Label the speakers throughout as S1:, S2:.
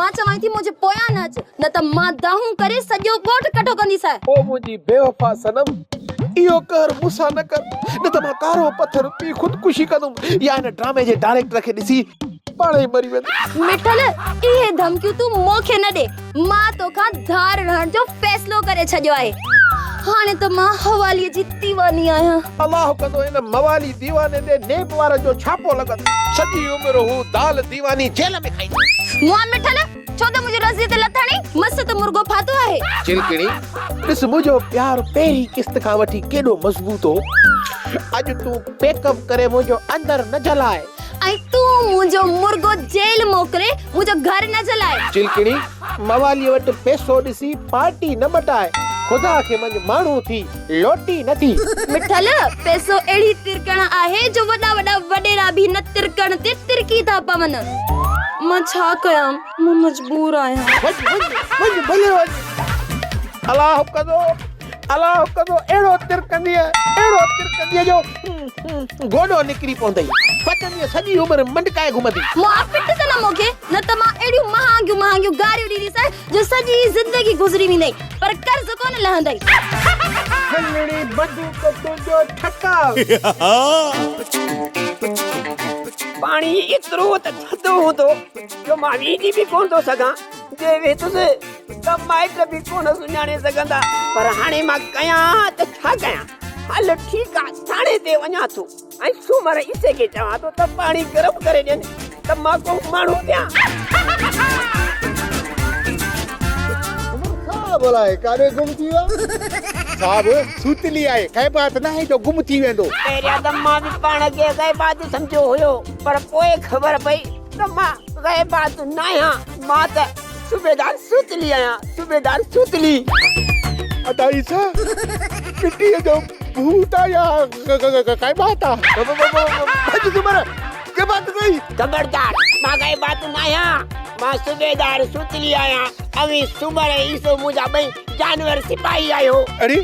S1: मां चवाई थी मुझे पोया न अच न त मां दाहू करे सॼो ॻोठ कठो कंदी सा।
S2: ओ मुंहिंजी बेवफा सनम, इहो कर मूंसां न कर, न त मां कारो पत्थर पी खुदकुशी कंदुमि या इन ड्रामे जे डायरेक्टर खे ॾिसी पाण ई मरी वेंदुमि।
S1: मिठल इहे धमकियूं तू मोखे न दे, मां तोखां धार रहण जो फैसलो करे छॾियो आहे। हाणे त मां हवाली जी दीवानी आहियां।
S2: अल्लाह कंदो इन मवाली दीवाने ते नेप वारनि जो छापो लॻंदो। सॼी उमिरि हू दाल दीवानी जेल में खाईंदो।
S1: मुआ मिठल छो त मुंहिंजी रज़ी ते लथाणी मस्त त मुर्गो फातो आहे।
S2: चिलकणी ॾिस मुंहिंजो प्यार पहिरीं किस्त खां वठी केॾो मज़बूत हो। अॼु तूं पेकअप करे मुंहिंजो अंदर न जलाए
S1: ऐं तूं मुंहिंजो मुर्गो जेल मोकिले मुंहिंजो घर न जलाए।
S2: चिलकणी मवाली वटि पैसो ॾिसी पार्टी न मटाए, खुदा खे मंझि माण्हू थी लोटी न थी।
S1: मिठल पैसो अहिड़ी तिरकण आहे जो वॾा वॾा वॾेरा बि न तिरकण ते तिरकी था पवन। मां छा कयां, मां मजबूर आहियां।
S2: वञ भले वञ। अल्लाह कंदो अहिड़ो तिरकंदीअ जो गोॾो निकिरी पवंदई। पतंदीअ सॼी उमिरि मंडकाए घुमंदी।
S1: मां पिट त न मोखे न त मां अहिड़ियूं महांगियूं गारियूं ॾींदीसां जो सॼी ज़िंदगी गुज़री वेंदई पर कर्ज़ कोन लहंदई।
S2: हलड़ी बंदूक तुंहिंजो ठका।
S3: पाणी एतिरो त थधो हूंदो जो मां वीजी बि कोन थो सघां, जे वेतुसि त माइट बि कोन सुञाणे सघंदा। पर हाणे मां कयां त छा कयां? हल ठीकु आहे, थाणे ते वञां थो ऐं सूमर इसे खे चवां थो त पाणी गरम करे ॾियनि त मां को माण्हू थियां।
S2: बोलाए काॾे गुम थी वियो? साहब सुतली आहे, कंहिं बात न आहे जो गुम थी वेंदो।
S3: पहिरियां त मां बि पाण खे ग़ैबात सम्झो हुयो, पर पोइ ख़बर पई त मां ग़ैबात न आहियां। मां त सूबेदार सुतली आहियां, सूबेदार सुतली।
S2: अदाई सा मिट्टीअ जो भूत या काई बात आहे? भॼ सुमर के बात कई?
S3: खबरदार, मां ग़ैबात न आहियां। मां सूबेदार सुतली आहियां। अवी सूमर ईसो मुंहिंजा ॿई जानवर सिपाही आहियो।
S2: अरे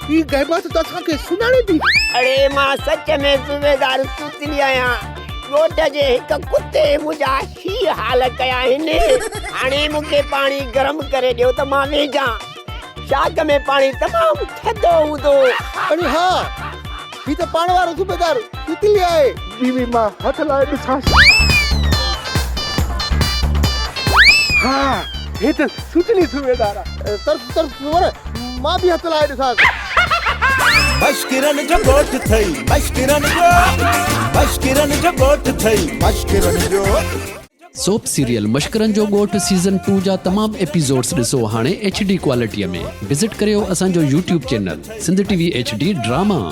S2: ही ग़ैबात त असांखे सुञाणे थी।
S3: अरे मां सच में सूबेदार सुतली आहियां। ॻोठ जे हिकु कुते मुंहिंजा ही हाल कया आहिनि। हाणे मूंखे पाणी गरम करे ॾियो त मां वेझां। शाग में पाणी तमामु थधो हूंदो।
S2: अरे हाँ, ही त पाण वारो सूबेदार सुतली आहे। बीवी मां हथ लाए ॾिसां। हाँ, हे त सुतली सूबेदार आहे। तरफ सूमर मां बि हथ लाए ॾिसां।
S4: मश्किरन जो ॻोठ थई, मश्किरन जो ॻोठ थई, मश्किरन जो।
S5: सोप सीरियल मश्करन जो ॻोठ सीज़न 2 जा तमाम एपिसोड्स ॾिसो हाणे HD क्वालिटीअ में। विज़िट करियो असांजो YouTube channel Sindh TV HD drama.